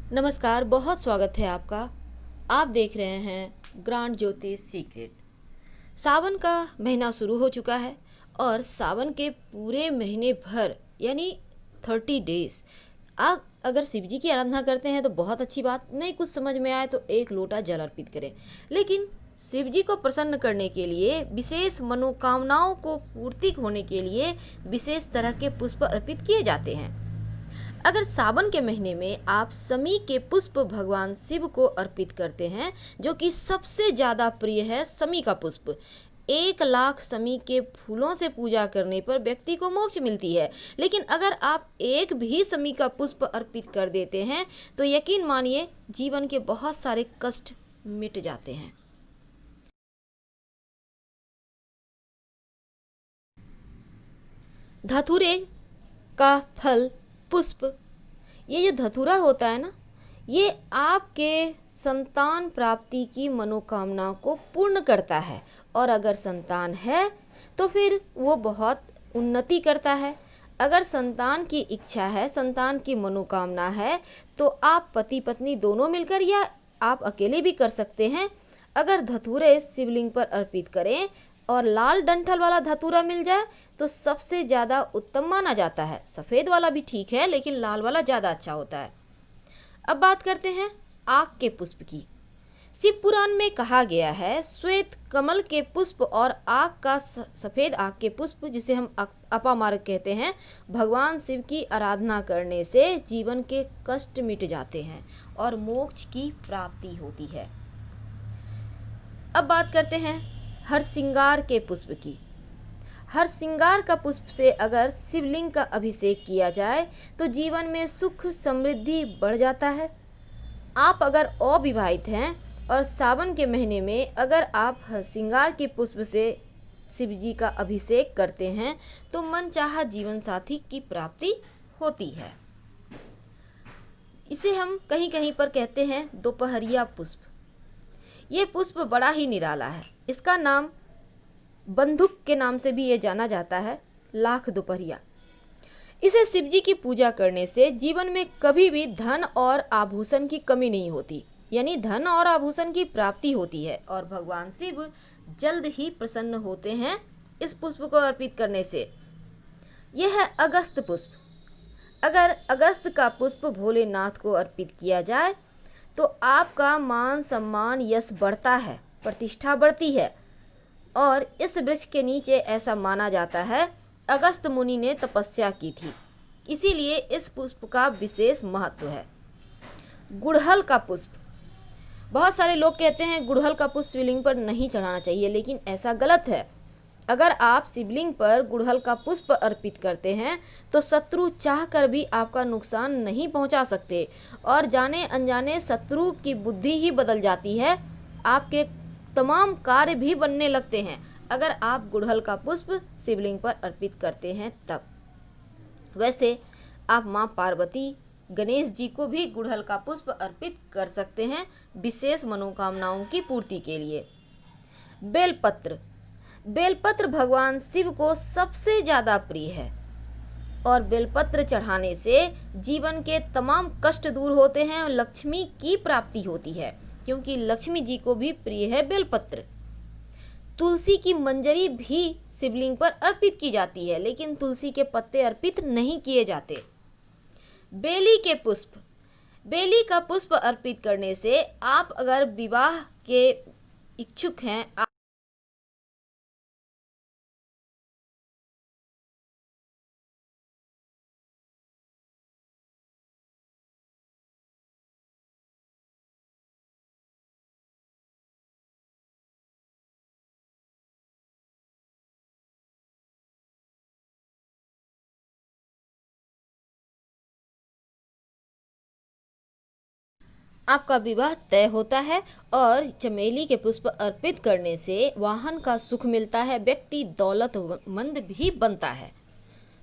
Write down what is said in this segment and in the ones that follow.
नमस्कार, बहुत स्वागत है आपका। आप देख रहे हैं ग्रांड ज्योतिष सीक्रेट। सावन का महीना शुरू हो चुका है और सावन के पूरे महीने भर यानी 30 डेज आप अगर शिव जी की आराधना करते हैं तो बहुत अच्छी बात। नहीं कुछ समझ में आए तो 1 लोटा जल अर्पित करें। लेकिन शिव जी को प्रसन्न करने के लिए, विशेष मनोकामनाओं को पूर्ति होने के लिए विशेष तरह के पुष्प अर्पित किए जाते हैं। अगर सावन के महीने में आप समी के पुष्प भगवान शिव को अर्पित करते हैं, जो कि सबसे ज़्यादा प्रिय है समी का पुष्प, 1 लाख समी के फूलों से पूजा करने पर व्यक्ति को मोक्ष मिलती है। लेकिन अगर आप एक भी समी का पुष्प अर्पित कर देते हैं तो यकीन मानिए जीवन के बहुत सारे कष्ट मिट जाते हैं। धतूरे का फल, पुष्प, ये जो धतूरा होता है ना, ये आपके संतान प्राप्ति की मनोकामना को पूर्ण करता है। और अगर संतान है तो फिर वो बहुत उन्नति करता है। अगर संतान की इच्छा है, संतान की मनोकामना है, तो आप पति पत्नी दोनों मिलकर या आप अकेले भी कर सकते हैं। अगर धतूरे शिवलिंग पर अर्पित करें और लाल डंठल वाला धतूरा मिल जाए तो सबसे ज़्यादा उत्तम माना जाता है। सफ़ेद वाला भी ठीक है लेकिन लाल वाला ज़्यादा अच्छा होता है। अब बात करते हैं आक के पुष्प की। शिव पुराण में कहा गया है, श्वेत कमल के पुष्प और आक का सफ़ेद आक के पुष्प, जिसे हम अपामार्ग कहते हैं, भगवान शिव की आराधना करने से जीवन के कष्ट मिट जाते हैं और मोक्ष की प्राप्ति होती है। अब बात करते हैं हरसिंगार के पुष्प की। हरसिंगार का पुष्प से अगर शिवलिंग का अभिषेक किया जाए तो जीवन में सुख समृद्धि बढ़ जाता है। आप अगर अविवाहित हैं और सावन के महीने में अगर आप हरसिंगार के पुष्प से शिव जी का अभिषेक करते हैं तो मनचाहा जीवन साथी की प्राप्ति होती है। इसे हम कहीं कहीं पर कहते हैं दोपहरिया पुष्प। ये पुष्प बड़ा ही निराला है। इसका नाम बंदूक के नाम से भी ये जाना जाता है, लाख दोपहरिया। इसे शिव जी की पूजा करने से जीवन में कभी भी धन और आभूषण की कमी नहीं होती, यानी धन और आभूषण की प्राप्ति होती है और भगवान शिव जल्द ही प्रसन्न होते हैं इस पुष्प को अर्पित करने से। यह है अगस्त पुष्प। अगर अगस्त का पुष्प भोलेनाथ को अर्पित किया जाए तो आपका मान सम्मान यश बढ़ता है, प्रतिष्ठा बढ़ती है। और इस वृक्ष के नीचे ऐसा माना जाता है अगस्त मुनि ने तपस्या की थी, इसीलिए इस पुष्प का विशेष महत्व है। गुड़हल का पुष्प, बहुत सारे लोग कहते हैं गुड़हल का पुष्प शिवलिंग पर नहीं चढ़ाना चाहिए, लेकिन ऐसा गलत है। अगर आप शिवलिंग पर गुड़हल का पुष्प अर्पित करते हैं तो शत्रु चाहकर भी आपका नुकसान नहीं पहुंचा सकते और जाने अनजाने शत्रु की बुद्धि ही बदल जाती है। आपके तमाम कार्य भी बनने लगते हैं अगर आप गुड़हल का पुष्प शिवलिंग पर अर्पित करते हैं तब। वैसे आप माँ पार्वती, गणेश जी को भी गुड़हल का पुष्प अर्पित कर सकते हैं विशेष मनोकामनाओं की पूर्ति के लिए। बेलपत्र, बेलपत्र भगवान शिव को सबसे ज़्यादा प्रिय है और बेलपत्र चढ़ाने से जीवन के तमाम कष्ट दूर होते हैं और लक्ष्मी की प्राप्ति होती है, क्योंकि लक्ष्मी जी को भी प्रिय है बेलपत्र। तुलसी की मंजरी भी शिवलिंग पर अर्पित की जाती है, लेकिन तुलसी के पत्ते अर्पित नहीं किए जाते। बेली के पुष्प, बेली का पुष्प अर्पित करने से आप अगर विवाह के इच्छुक हैं, आपका विवाह तय होता है और चमेली के पुष्प अर्पित करने से वाहन का सुख मिलता है, व्यक्ति दौलतमंद भी बनता है।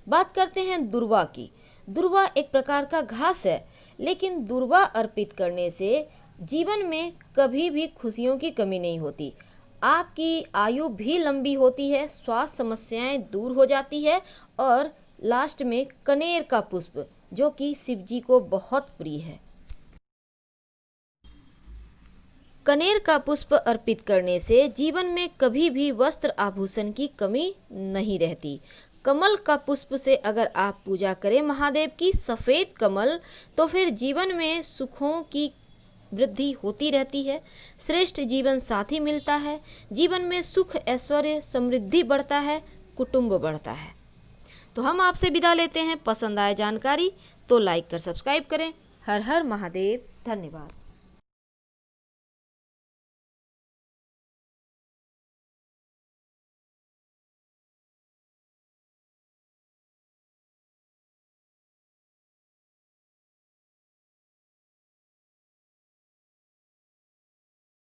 बात करते हैं दुर्वा की। दुर्वा एक प्रकार का घास है, लेकिन दुर्वा अर्पित करने से जीवन में कभी भी खुशियों की कमी नहीं होती। आपकी आयु भी लंबी होती है, स्वास्थ्य समस्याएं दूर हो जाती है। और लास्ट में कनेर का पुष्प, जो कि शिव जी को बहुत प्रिय है। कनेर का पुष्प अर्पित करने से जीवन में कभी भी वस्त्र आभूषण की कमी नहीं रहती। कमल का पुष्प से अगर आप पूजा करें महादेव की, सफ़ेद कमल, तो फिर जीवन में सुखों की वृद्धि होती रहती है, श्रेष्ठ जीवन साथी मिलता है, जीवन में सुख ऐश्वर्य समृद्धि बढ़ता है, कुटुंब बढ़ता है। तो हम आपसे विदा लेते हैं। पसंद आए जानकारी तो लाइक कर सब्सक्राइब करें। हर हर महादेव। धन्यवाद।